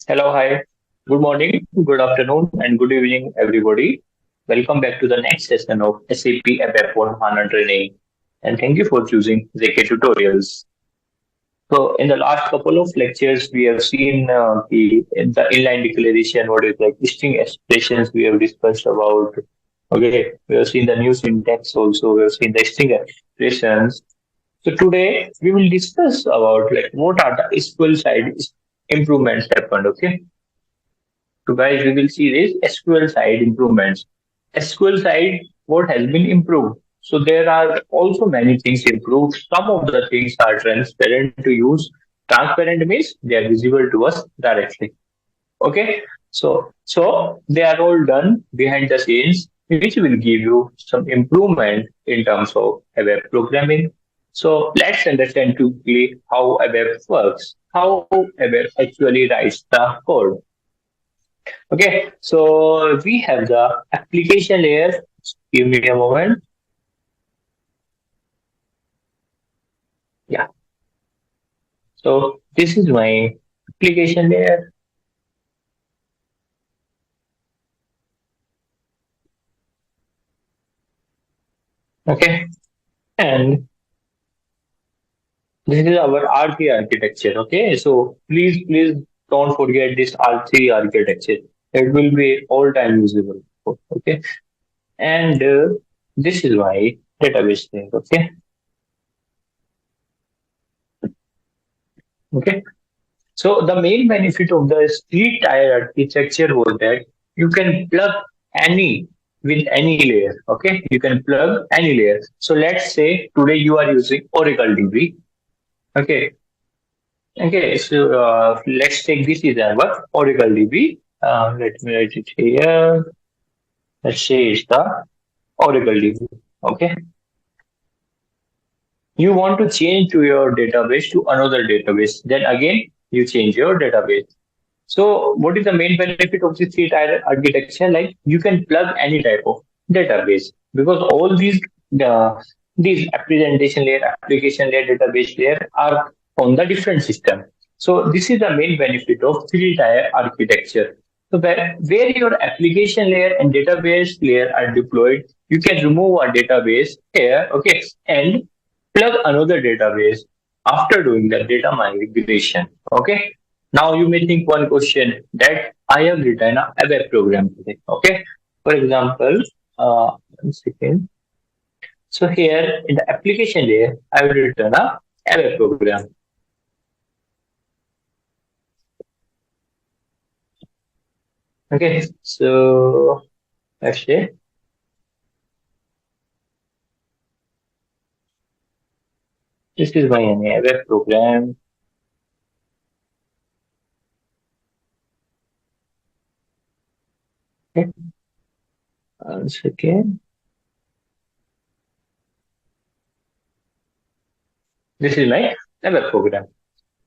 Hello, hi. Good morning, good afternoon, and good evening, everybody. Welcome back to the next session of SAP ABAP on HANA training. And thank you for choosing ZK Tutorials. So, in the last couple of lectures, we have seen the inline declaration, what is like string expressions we have discussed about. Okay, we have seen the new syntax also, we have seen the string expressions. So today we will discuss about like what are the SQL side improvements happened. Okay, so guys, we will see this SQL side improvements. SQL side, what has been improved? So there are also many things improved. Some of the things are transparent to use. Transparent means they are visible to us directly. Okay, so they are all done behind the scenes, which will give you some improvement in terms of a web programming. So let's understand quickly how a web works, how a web actually writes the code. Okay, so we have the application layer. Give me a moment. Yeah, so this is my application layer. Okay, and this is our R3 architecture. Okay, so please don't forget this R3 architecture. It will be all time usable. Okay, and this is my database thing. Okay. So the main benefit of the street tire architecture was that you can plug any with any layer. Okay, you can plug any layer. So let's say today you are using Oracle DB. Okay, okay. So let's take this is our Oracle DB. Let me write it here. Let's say it's the Oracle DB. Okay, you want to change to your database to another database. Then again, you change your database. So what is the main benefit of this three-tier architecture? Like you can plug any type of database because all these representation layer, application layer, database layer are on the different system. So this is the main benefit of three-tier architecture. So where your application layer and database layer are deployed, you can remove a database here, okay, and plug another database after doing the data migration. Okay. Now you may think one question that I have written a web program today. Okay. For example, 1 second. So here in the application layer, I will written a web program. Okay. So let's say this is my web program. Okay. 1 second. This is my web program.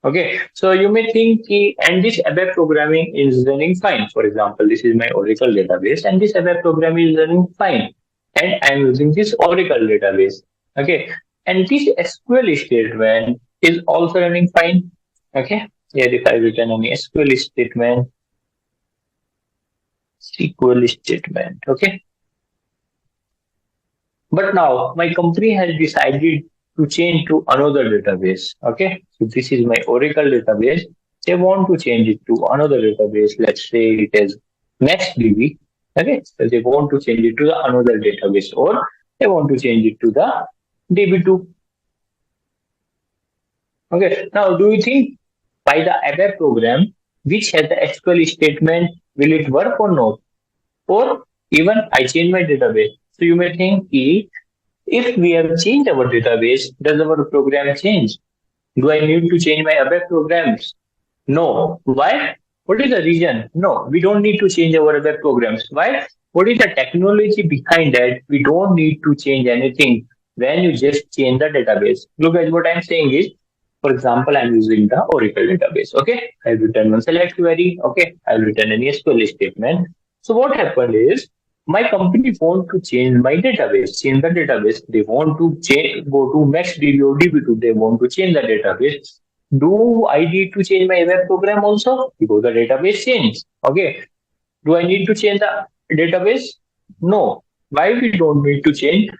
Okay, so you may think, and this ABAP programming is running fine. For example, this is my Oracle database, and this ABAP program is running fine, and I'm using this Oracle database. Okay, and this SQL statement is also running fine. Okay, here if I written any SQL statement, SQL statement. Okay, but now my company has decided to change to another database. Okay, so this is my Oracle database. They want to change it to another database. Let's say it is NextDB. Okay, so they want to change it to the another database, or they want to change it to the DB2. Okay, now do you think by the ABAP program, which has the SQL statement, will it work or not? Or even I change my database. So you may think, if we have changed our database, does our program change? Do I need to change my ABAP programs? No. Why? What is the reason? No, we don't need to change our ABAP programs. Why? What is the technology behind that? We don't need to change anything when you just change the database. Look at what I'm saying is, for example, I'm using the Oracle database. Okay, I've written one select query. Okay, I've written an SQL statement. So what happened is my company want to change my database, change the database. They want to change, go to MaxDB or DB2. They want to change the database. Do I need to change my web program also? Because the database changed. Okay. Do I need to change the database? No. Why we don't need to change?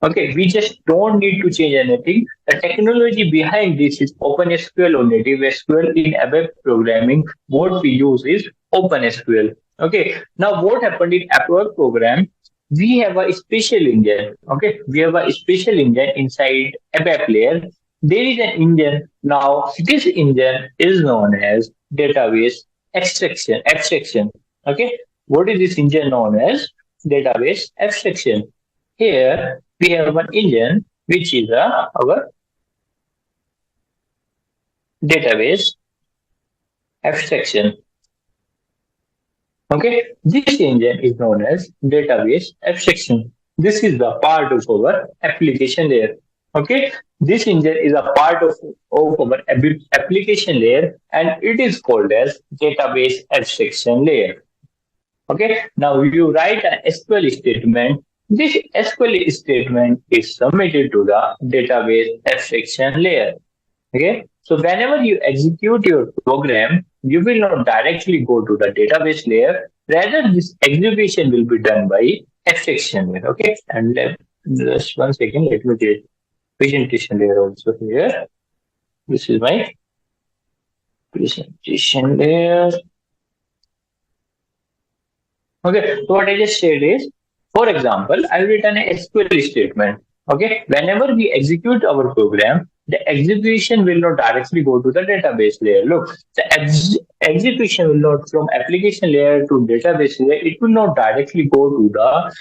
Okay, we just don't need to change anything. The technology behind this is OpenSQL or native SQL. In ABAP programming, what we use is OpenSQL. Okay, now what happened in ABAP program? We have a special engine. Okay, we have a special engine inside ABAP layer. There is an engine. Now, this engine is known as database abstraction. Okay, what is this engine known as? Database abstraction. Here we have one engine which is our database abstraction. Okay, this engine is known as database abstraction. This is the part of our application layer. Okay, this engine is a part of our application layer and it is called as database abstraction layer. Okay, now you write an SQL statement. This SQL statement is submitted to the database abstraction layer. Okay, so whenever you execute your program, you will not directly go to the database layer. Rather, this execution will be done by abstraction layer. Okay, and just 1 second, let me get presentation layer also here. This is my presentation layer. Okay, so what I just said is, for example, I've written a SQL statement. Okay, whenever we execute our program, the execution will not directly go to the database layer. Look, the execution will not from application layer to database layer. It will not directly go to the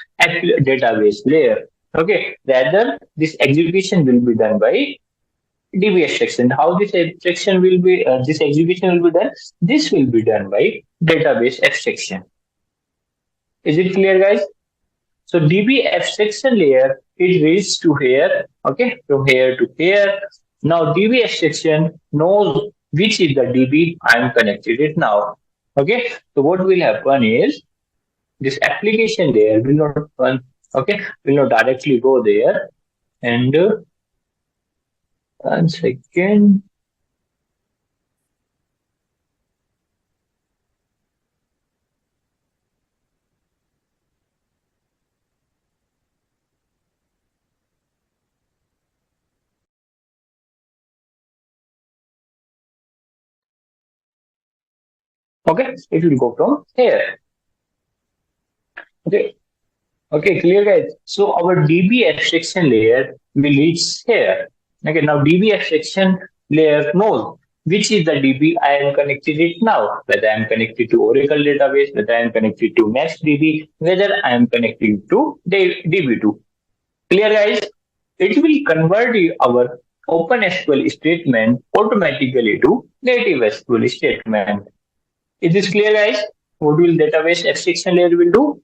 database layer. Okay, rather this execution will be done by DB abstraction. How this abstraction will be, this execution will be done? This will be done by database abstraction. Is it clear, guys? So DB abstraction layer, it reaches to here, okay, from here to here. Now DB abstraction knows which is the DB I'm connected it now. Okay, so what will happen is this application layer will not run, okay, will not directly go there. And 1 second. Okay, it will go from here. Okay, okay, clear, guys. So our DB abstraction layer will reach here. Okay, now DB abstraction layer knows which is the DB I am connected it now, whether I am connected to Oracle database, whether I am connected to NextDB, whether I am connected to DB2. Clear, guys? It will convert our OpenSQL statement automatically to native SQL statement. Is this clear, guys? What will database abstraction layer will do?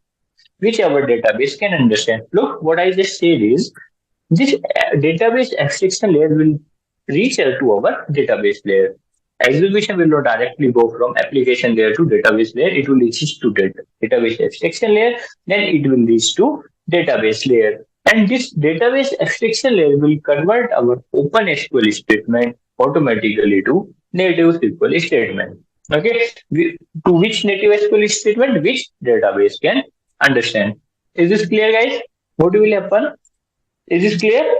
Which our database can understand. Look, what I just said is this database abstraction layer will reach out to our database layer. Execution will not directly go from application layer to database layer. It will reach to database abstraction layer. Then it will reach to database layer. And this database abstraction layer will convert our OpenSQL statement automatically to native SQL statement. Okay, to which native SQL statement, which database can understand. Is this clear, guys? What will happen? Is this clear?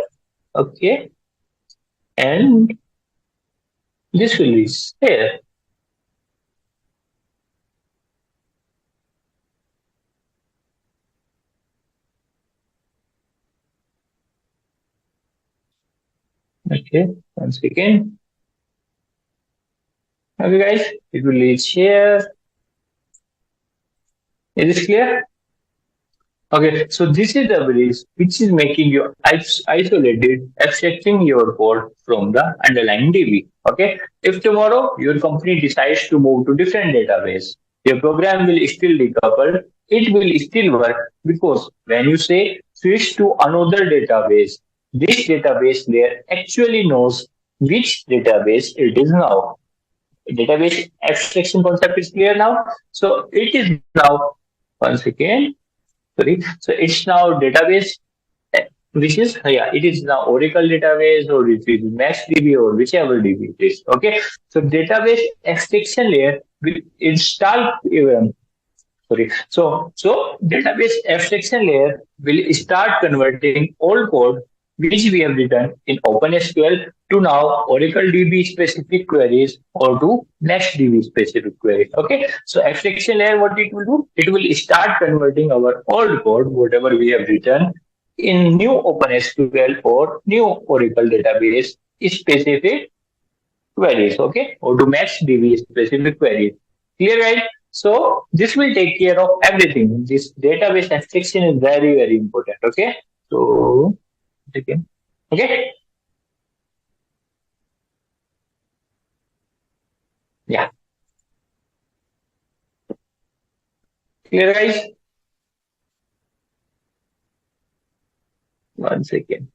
Okay. And this will be here. Okay, 1 second. Okay, guys, it will reach here. Is this clear? Okay, so this is the bridge which is making you isolated, abstracting your code from the underlying DB. Okay, if tomorrow your company decides to move to different database, your program will still decouple. It will still work because when you say switch to another database, this database layer actually knows which database it is now. Database abstraction concept is clear now. So it is now 1 second. Sorry. So it's now database which is, yeah, it is the Oracle database or it is MaxDB or whichever DB it is. Okay, so database abstraction layer will install. Sorry. So database abstraction layer will start converting old code which we have written in OpenSQL to now Oracle DB specific queries or to NextDB specific queries. Okay. So abstraction layer, what it will do? It will start converting our old code, whatever we have written, in new OpenSQL or new Oracle database specific queries, okay, or to match DB specific queries. Clear, right? So this will take care of everything. This database abstraction is very, very important. Okay. So okay. Okay. Yeah. Clear, guys? One second.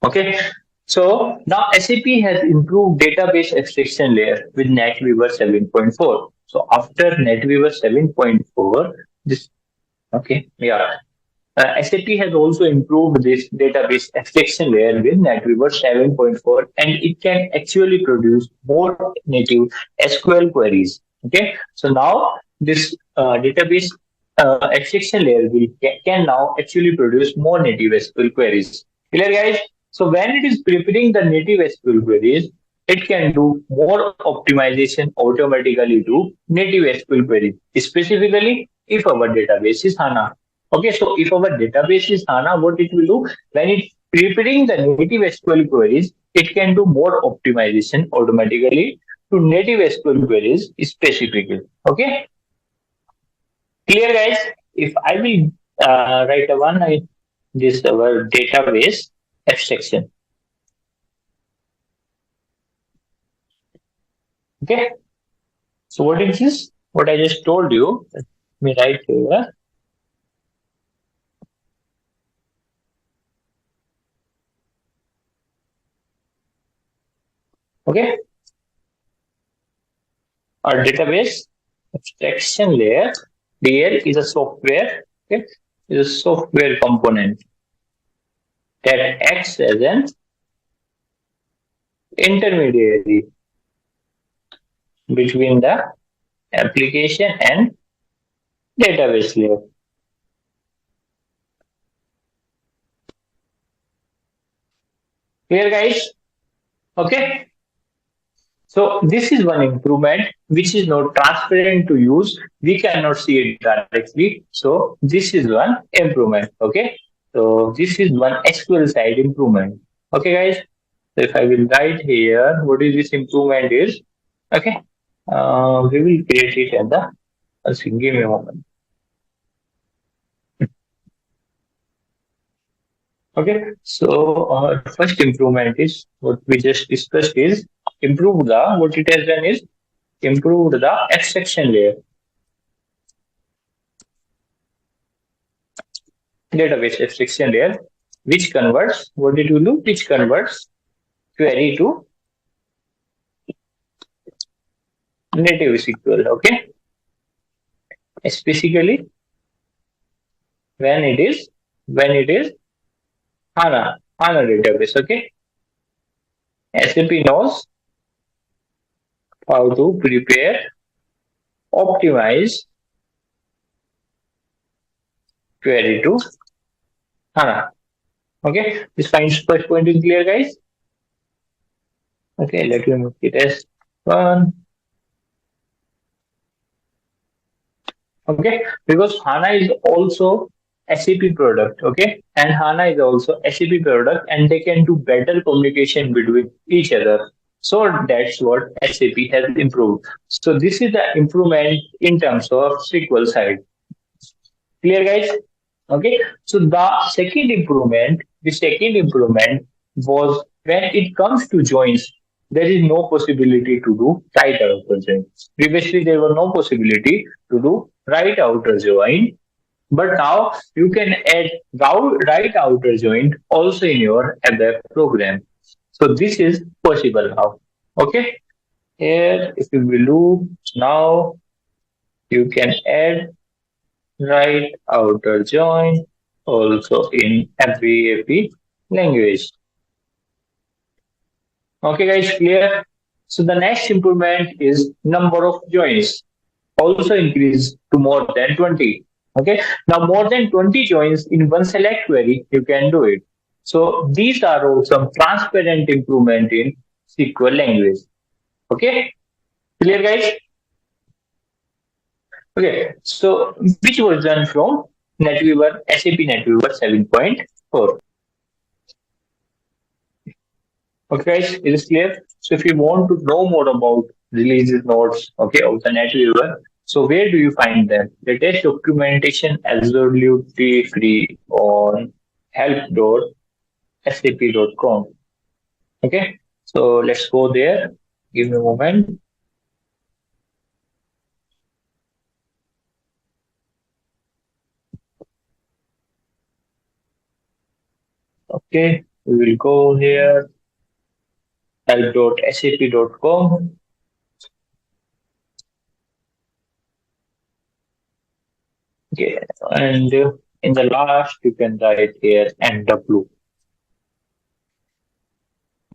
Okay. So now SAP has improved database abstraction layer with NetWeaver 7.4. So after NetWeaver 7.4, this okay, yeah. SAP has also improved this database abstraction layer with NetWeaver 7.4 and it can actually produce more native SQL queries. Okay, so now this database abstraction layer can now actually produce more native SQL queries. Clear, guys? So when it is preparing the native SQL queries, it can do more optimization automatically to native SQL queries, specifically if our database is HANA. Okay, so if our database is HANA, what it will do when it's preparing the native SQL queries, it can do more optimization automatically to native SQL queries specifically. Okay, clear, guys? If I will write a one, this our database abstraction. Okay, so what is this? What I just told you. Let me write here. Okay, our database abstraction layer. Layer is a software. Okay, is a software component that acts as an intermediary between the application and database layer. Clear, guys? Okay. So this is one improvement which is not transparent to use. We cannot see it directly. So this is one improvement. Okay. So this is one SQL side improvement. Okay, guys. So if I will write here, what is this improvement is? Okay. We will create it and the. Give me a moment. Okay, so first improvement is what we just discussed is improve the what it has done is improved the abstraction layer, database abstraction layer, which converts what it will do, which converts query to native SQL. Okay, especially when it is HANA database. Okay, SAP knows how to prepare, optimize query to HANA. Okay, this first point is clear, guys. Okay, let me make it as one. Okay, because HANA is also SAP product. Okay, and HANA is also SAP product, and they can do better communication between each other. So that's what SAP has improved. So this is the improvement in terms of SQL side. Clear, guys? Okay. So the second improvement was when it comes to joins, there is no possibility to do right outer join. Previously, there was no possibility to do right outer join, but now you can add right outer join also in your ABAP program. So this is possible now. Okay. Here, if you will look now, you can add. right outer join, also in every AP language. Okay, guys, clear? So the next improvement is number of joins also increase to more than 20. Okay, now more than 20 joins in one select query, you can do it. So these are all some transparent improvement in SQL language. Okay, clear, guys? Okay, so which version from NetWeaver, SAP NetWeaver 7.4? Okay, guys, it is clear. So if you want to know more about releases notes, okay, of the NetWeaver, so where do you find them? The test documentation absolutely free on help.sap.com. Okay, so let's go there. Give me a moment. Okay, we will go here help.sap.com. Okay, and in the last you can write here NW.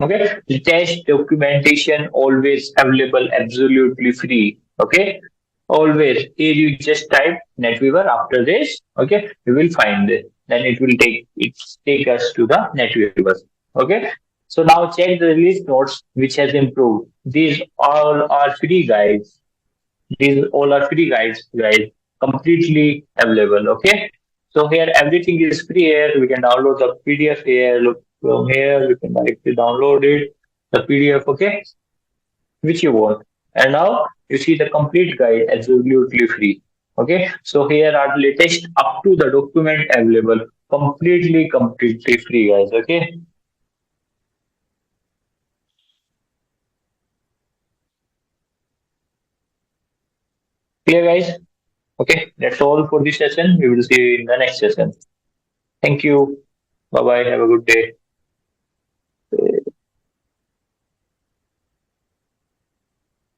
Okay, the test documentation always available, absolutely free. Okay, always. Here you just type NetWeaver after this. Okay, you will find it. Then it take us to the NetWeaver. Okay, so now check the release notes which has improved. These all are free guides. These all are free guys, completely available. Okay, so here everything is free. Here we can download the PDF. Here, look from here, we can directly download it, the PDF. Okay, which you want, and now you see the complete guide absolutely free. Okay, so here are the latest up to the document available, completely free, guys. Okay, clear, guys. Okay, that's all for this session. We will see you in the next session. Thank you. Bye bye. Have a good day.